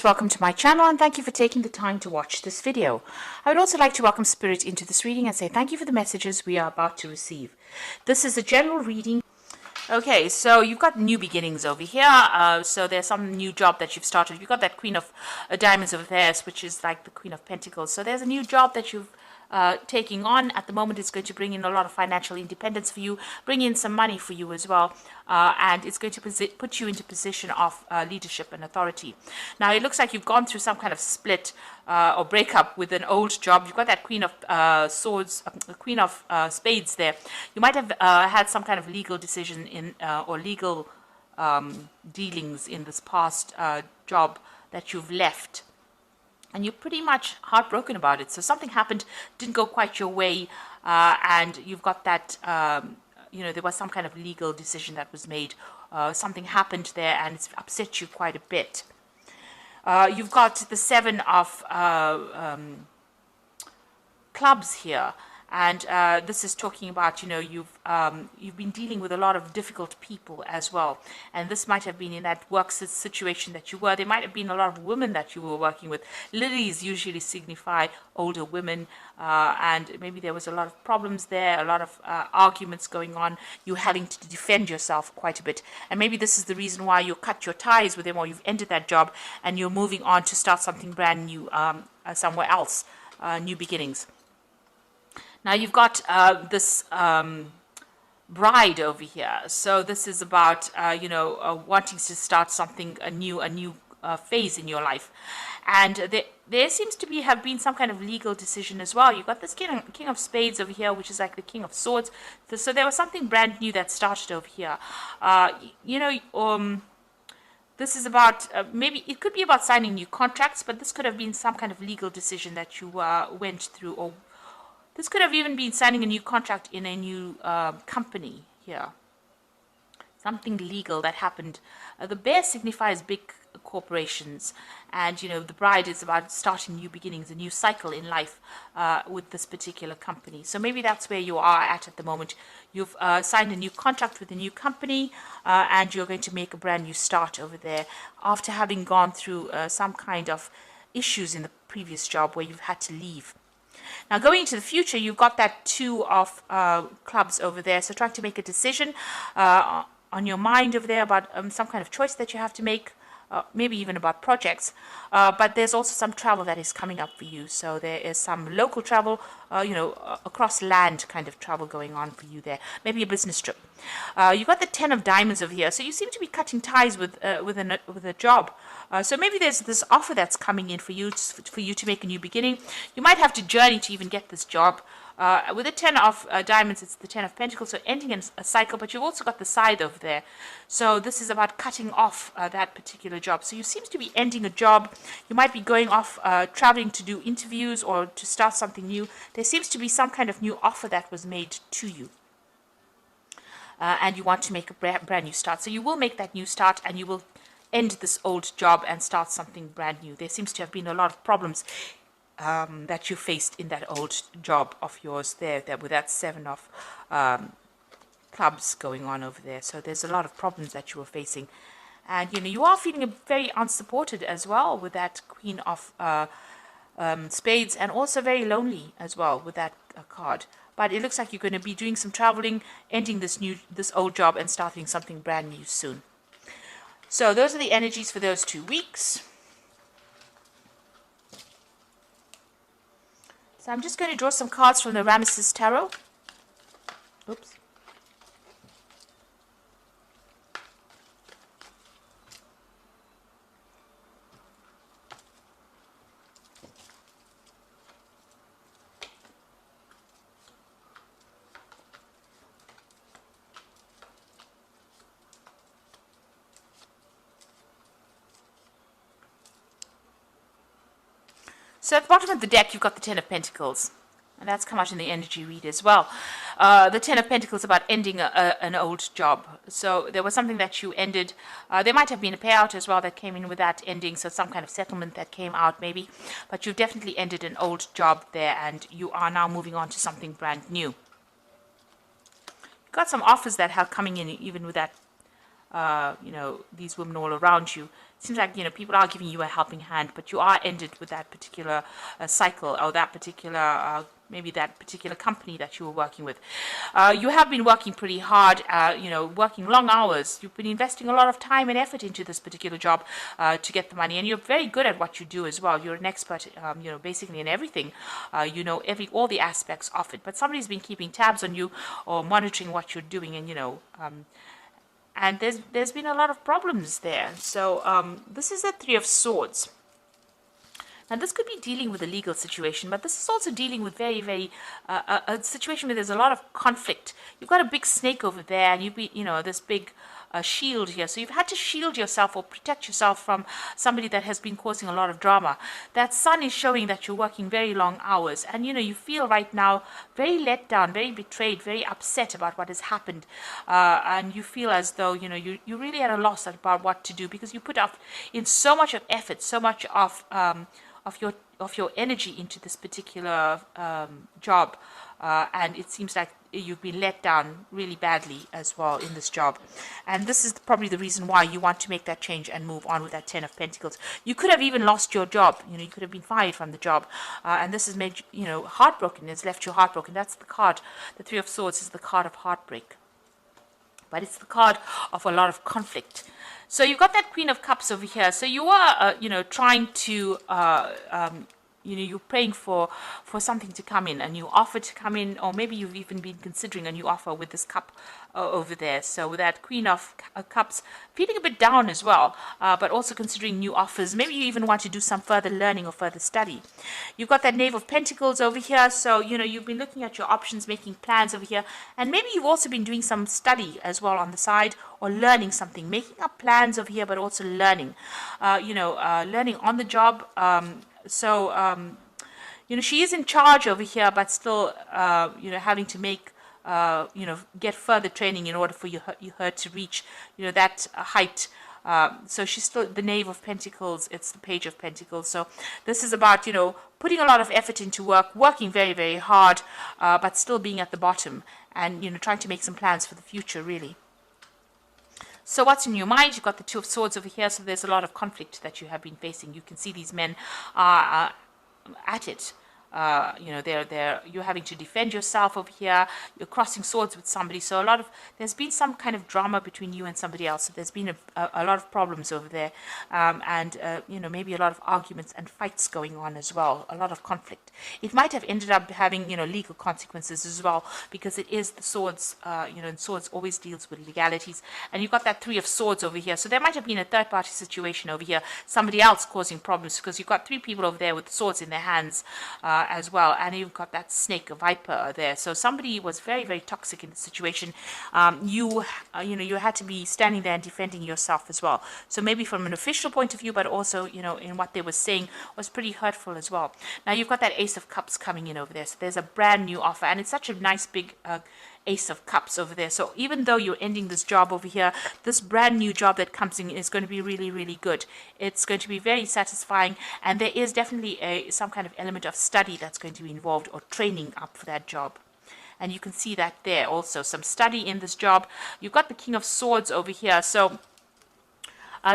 Welcome to my channel and thank you for taking the time to watch this video. I would also like to welcome Spirit into this reading and say thank you for the messages we are about to receive. This is a general reading. Okay, so you've got new beginnings over here. So there's some new job that you've started. You've got that Queen of Diamonds over there, which is like the Queen of Pentacles. So there's a new job that you've taking on at the moment. It's going to bring in a lot of financial independence for you, bring in some money for you as well, and it's going to put you into position of leadership and authority. Now it looks like you've gone through some kind of split or breakup with an old job. You've got that Queen of Swords, Queen of Spades there. You might have had some kind of legal decision in or legal dealings in this past job that you've left. And you're pretty much heartbroken about it. So something happened, didn't go quite your way, and you've got that, there was some kind of legal decision that was made. Something happened there, and it's upset you quite a bit. You've got the Seven of Clubs here. And this is talking about, you've been dealing with a lot of difficult people as well. And this might have been in that work situation that you were. There might have been a lot of women that you were working with. Lilies usually signify older women. And maybe there was a lot of problems there, a lot of arguments going on. You having to defend yourself quite a bit. And maybe this is the reason why you cut your ties with them, or you've ended that job and you're moving on to start something brand new somewhere else, new beginnings. Now you've got this bride over here. So this is about, wanting to start something, a new phase in your life. And there seems to have been some kind of legal decision as well. You've got this King of Spades over here, which is like the King of Swords. So there was something brand new that started over here. This is about, maybe it could be about signing new contracts, but this could have been some kind of legal decision that you went through, or this could have even been signing a new contract in a new company here. Something legal that happened. The bear signifies big corporations. And, the bride is about starting new beginnings, a new cycle in life with this particular company. So maybe that's where you are at the moment. You've signed a new contract with a new company and you're going to make a brand new start over there after having gone through some kind of issues in the previous job where you've had to leave. Now, going into the future, you've got that Two of Clubs over there. So trying to make a decision on your mind over there about some kind of choice that you have to make, maybe even about projects. But there's also some travel that is coming up for you. So there is some local travel, across land kind of travel going on for you there. Maybe a business trip. You've got the Ten of Diamonds over here. So you seem to be cutting ties with a job. So maybe there's this offer that's coming in for you to make a new beginning. You might have to journey to even get this job. With the Ten of Diamonds, it's the Ten of Pentacles, so ending in a cycle, but you've also got the Scythe over there. So this is about cutting off that particular job. So you seem to be ending a job. You might be going off, traveling to do interviews or to start something new. There seems to be some kind of new offer that was made to you. And you want to make a brand new start. So you will make that new start and you will end this old job and start something brand new. There seems to have been a lot of problems that you faced in that old job of yours there with that Seven of Clubs going on over there. So there's a lot of problems that you were facing. And, you are feeling very unsupported as well with that Queen of Spades, and also very lonely as well with that card. But it looks like you're going to be doing some traveling, ending this old job and starting something brand new soon. So those are the energies for those 2 weeks. So I'm just going to draw some cards from the Ramesses Tarot. Oops. So at the bottom of the deck, you've got the Ten of Pentacles. And that's come out in the energy read as well. The Ten of Pentacles about ending an old job. So there was something that you ended. There might have been a payout as well that came in with that ending. So some kind of settlement that came out maybe. But you've definitely ended an old job there. And you are now moving on to something brand new. You've got some offers that are coming in even with that, these women all around you. seems like, people are giving you a helping hand, but you are ended with that particular cycle, or that particular maybe that particular company that you were working with. You have been working pretty hard, working long hours. You've been investing a lot of time and effort into this particular job to get the money, and you're very good at what you do as well. You're an expert, basically in everything. All the aspects of it. But somebody's been keeping tabs on you or monitoring what you're doing, and and there's been a lot of problems there. So this is the Three of Swords. Now, this could be dealing with a legal situation, but this is also dealing with very, very a situation where there's a lot of conflict. You've got a big snake over there, and this big shield here. So you've had to shield yourself or protect yourself from somebody that has been causing a lot of drama. That sun is showing that you're working very long hours, and you feel right now very let down, very betrayed, very upset about what has happened, and you feel as though you really at a loss about what to do, because you put up in so much of effort, so much of your energy into this particular job, and it seems like you've been let down really badly as well in this job. And this is probably the reason why you want to make that change and move on with that Ten of Pentacles. You could have even lost your job. You could have been fired from the job, and this has made you heartbroken. It's left you heartbroken. That's the card. The Three of Swords is the card of heartbreak, but it's the card of a lot of conflict. So you've got that Queen of Cups over here. So you are, trying to, you're praying for something to come in, a new offer to come in, or maybe you've even been considering a new offer with this cup over there. So with that Queen of Cups, feeling a bit down as well, but also considering new offers. Maybe you even want to do some further learning or further study. You've got that Knave of Pentacles over here. So, you've been looking at your options, making plans over here. And maybe you've also been doing some study as well on the side, or learning something, making up plans over here, but also learning, learning on the job. She is in charge over here, but still, having to make, get further training in order for her to reach, that height. So she's still the Knave of Pentacles. It's the Page of Pentacles. So this is about, putting a lot of effort into work, working very, very hard, but still being at the bottom, and, trying to make some plans for the future, really. So what's in your mind? You've got the Two of Swords over here, so there's a lot of conflict that you have been facing. You can see these men are at it. You're having to defend yourself over here. You're crossing swords with somebody. So there's been some kind of drama between you and somebody else. So there's been a lot of problems over there, and maybe a lot of arguments and fights going on as well. A lot of conflict. It might have ended up having legal consequences as well, because it is the swords. And swords always deals with legalities. And you've got that Three of Swords over here. So there might have been a third-party situation over here. Somebody else causing problems, because you've got three people over there with swords in their hands. As well, and you've got that snake, a viper there. So somebody was very, very toxic in the situation. You had to be standing there and defending yourself as well. So maybe from an official point of view, but also in what they were saying was pretty hurtful as well. Now you've got that Ace of Cups coming in over there. So there's a brand new offer, and it's such a nice big Ace of Cups over there. So even though you're ending this job over here, this brand new job that comes in is going to be really, really good. It's going to be very satisfying, and there is definitely some kind of element of study that's going to be involved, or training up for that job. And you can see that there also, some study in this job. You've got the King of Swords over here. So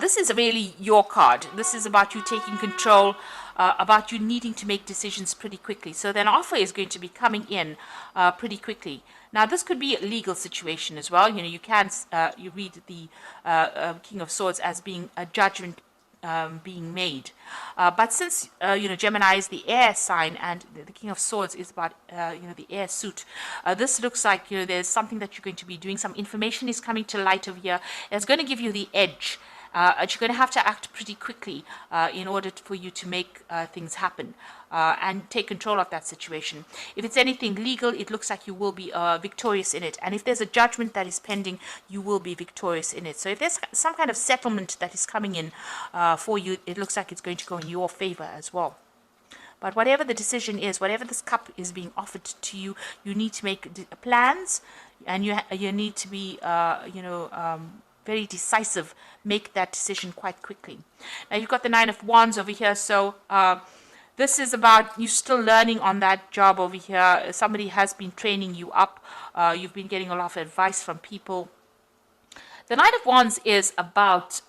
this is really your card. This is about you taking control, about you needing to make decisions pretty quickly. So then offer is going to be coming in pretty quickly. Now, this could be a legal situation as well. You can you read the King of Swords as being a judgment being made. But since, Gemini is the air sign, and the King of Swords is about, the air suit, this looks like, there's something that you're going to be doing. Some information is coming to light over here. It's going to give you the edge. You're going to have to act pretty quickly in order for you to make things happen and take control of that situation. If it's anything legal, it looks like you will be victorious in it. And if there's a judgment that is pending, you will be victorious in it. So if there's some kind of settlement that is coming in for you, it looks like it's going to go in your favor as well. But whatever the decision is, whatever this cup is being offered to you, you need to make plans, and you need to be, very decisive. Make that decision quite quickly. Now you've got the Nine of Wands over here. So this is about you still learning on that job over here. Somebody has been training you up. You've been getting a lot of advice from people. The Knight of Wands is about,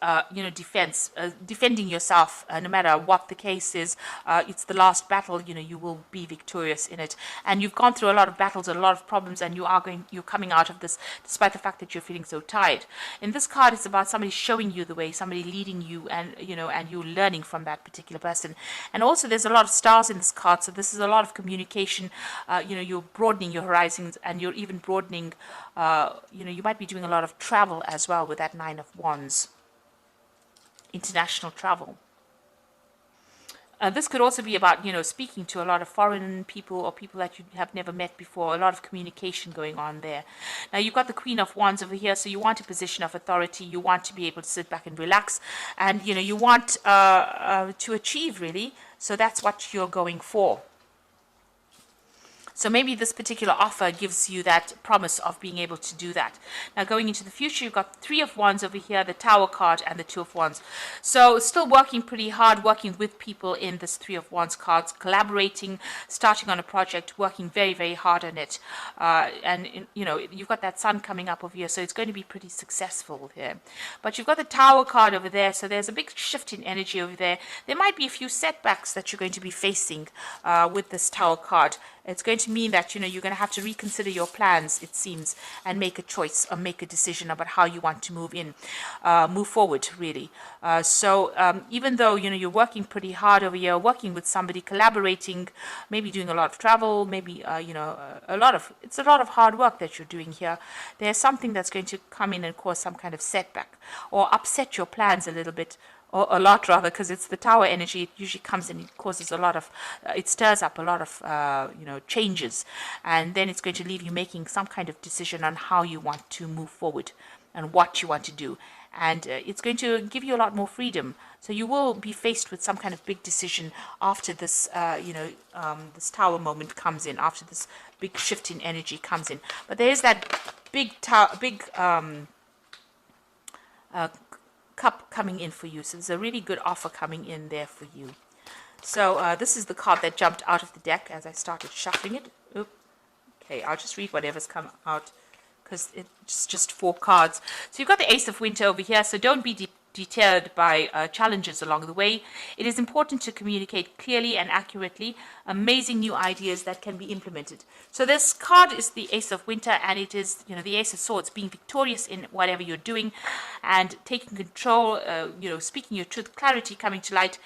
defense, defending yourself, no matter what the case is. It's the last battle. You will be victorious in it, and you've gone through a lot of battles, a lot of problems, and you're coming out of this, despite the fact that you're feeling so tired. In this card, it's about somebody showing you the way, somebody leading you, and you're learning from that particular person. And also, there's a lot of stars in this card, so this is a lot of communication. You're broadening your horizons, and you're even broadening. You might be doing a lot of travel as well with that Nine of Wands. International travel. This could also be about, speaking to a lot of foreign people or people that you have never met before, a lot of communication going on there. Now, you've got the Queen of Wands over here, so you want a position of authority. You want to be able to sit back and relax, and, you want to achieve, really. So that's what you're going for. So maybe this particular offer gives you that promise of being able to do that. Now, going into the future, you've got Three of Wands over here, the Tower card, and the Two of Wands. So still working pretty hard, working with people in this Three of Wands cards, collaborating, starting on a project, working very, very hard on it. You've got that Sun coming up over here, so it's going to be pretty successful here. But you've got the Tower card over there, so there's a big shift in energy over there. There might be a few setbacks that you're going to be facing with this Tower card. It's going to mean that, you're going to have to reconsider your plans, it seems, and make a choice or make a decision about how you want to move forward, really. Even though, you're working pretty hard over here, working with somebody, collaborating, maybe doing a lot of travel, maybe, it's a lot of hard work that you're doing here. There's something that's going to come in and cause some kind of setback or upset your plans a little bit. Or a lot, rather, because it's the Tower energy. It usually comes and it causes a lot of, it stirs up a lot of, changes. And then it's going to leave you making some kind of decision on how you want to move forward and what you want to do. And it's going to give you a lot more freedom. So you will be faced with some kind of big decision after this, this Tower moment comes in, after this big shift in energy comes in. But there is that big cup coming in for you. So there's a really good offer coming in there for you. So this is the card that jumped out of the deck as I started shuffling it. Oop. Okay, I'll just read whatever's come out because it's just 4 cards. So you've got the Ace of Winter over here, so don't be deterred by challenges along the way. It is important to communicate clearly and accurately amazing new ideas that can be implemented. So this card is the Ace of Winter, and it is, the Ace of Swords, being victorious in whatever you're doing and taking control, speaking your truth, clarity coming to light,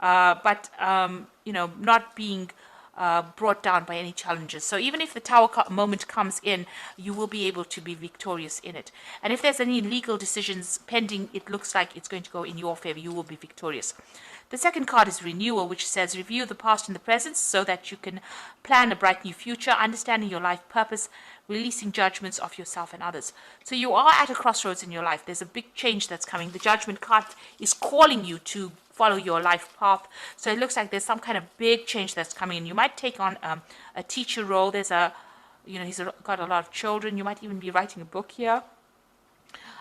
but not being brought down by any challenges. So even if the Tower moment comes in, you will be able to be victorious in it. And if there's any legal decisions pending, it looks like it's going to go in your favor. You will be victorious. The second card is Renewal, which says review the past and the present so that you can plan a bright new future, understanding your life purpose, releasing judgments of yourself and others. So you are at a crossroads in your life. There's a big change that's coming. The Judgment card is calling you to follow your life path. So it looks like there's some kind of big change that's coming in. You might take on a teacher role. There's he's got a lot of children. You might even be writing a book here.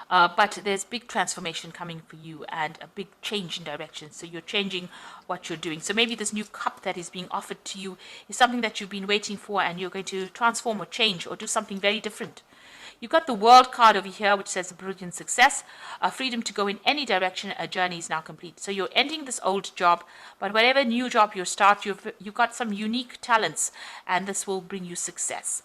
But there's big transformation coming for you and a big change in direction. So you're changing what you're doing. So maybe this new cup that is being offered to you is something that you've been waiting for, and you're going to transform or change or do something very different. You've got the World card over here, which says brilliant success, freedom to go in any direction. A journey is now complete. So you're ending this old job, but whatever new job you start, you've got some unique talents, and this will bring you success.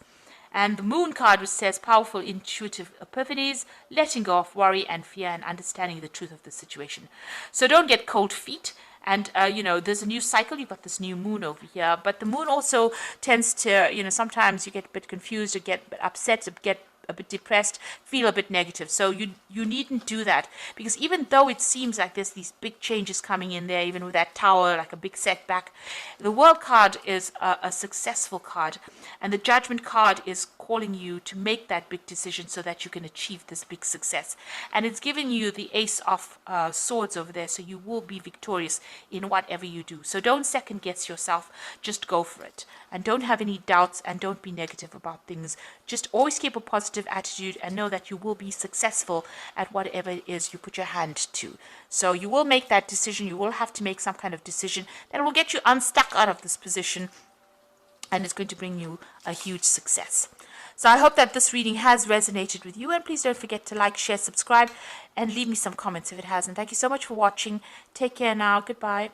And the Moon card, which says powerful intuitive epiphanies, letting go of worry and fear, and understanding the truth of the situation. So don't get cold feet. And, there's a new cycle. You've got this new moon over here. But the moon also tends to, sometimes you get a bit confused or get upset, or get a bit depressed, feel a bit negative. So you needn't do that, because even though it seems like there's these big changes coming in there, even with that Tower, like a big setback, the World card is a successful card, and the Judgment card is calling you to make that big decision so that you can achieve this big success. And it's giving you the Ace of Swords over there, so you will be victorious in whatever you do. So don't second guess yourself, just go for it. And don't have any doubts, and don't be negative about things. Just always keep a positive attitude and know that you will be successful at whatever it is you put your hand to. So you will make that decision. You will have to make some kind of decision that will get you unstuck out of this position, and it's going to bring you a huge success. So I hope that this reading has resonated with you, and please don't forget to like, share, subscribe, and leave me some comments if it hasn't. Thank you so much for watching. Take care now. Goodbye.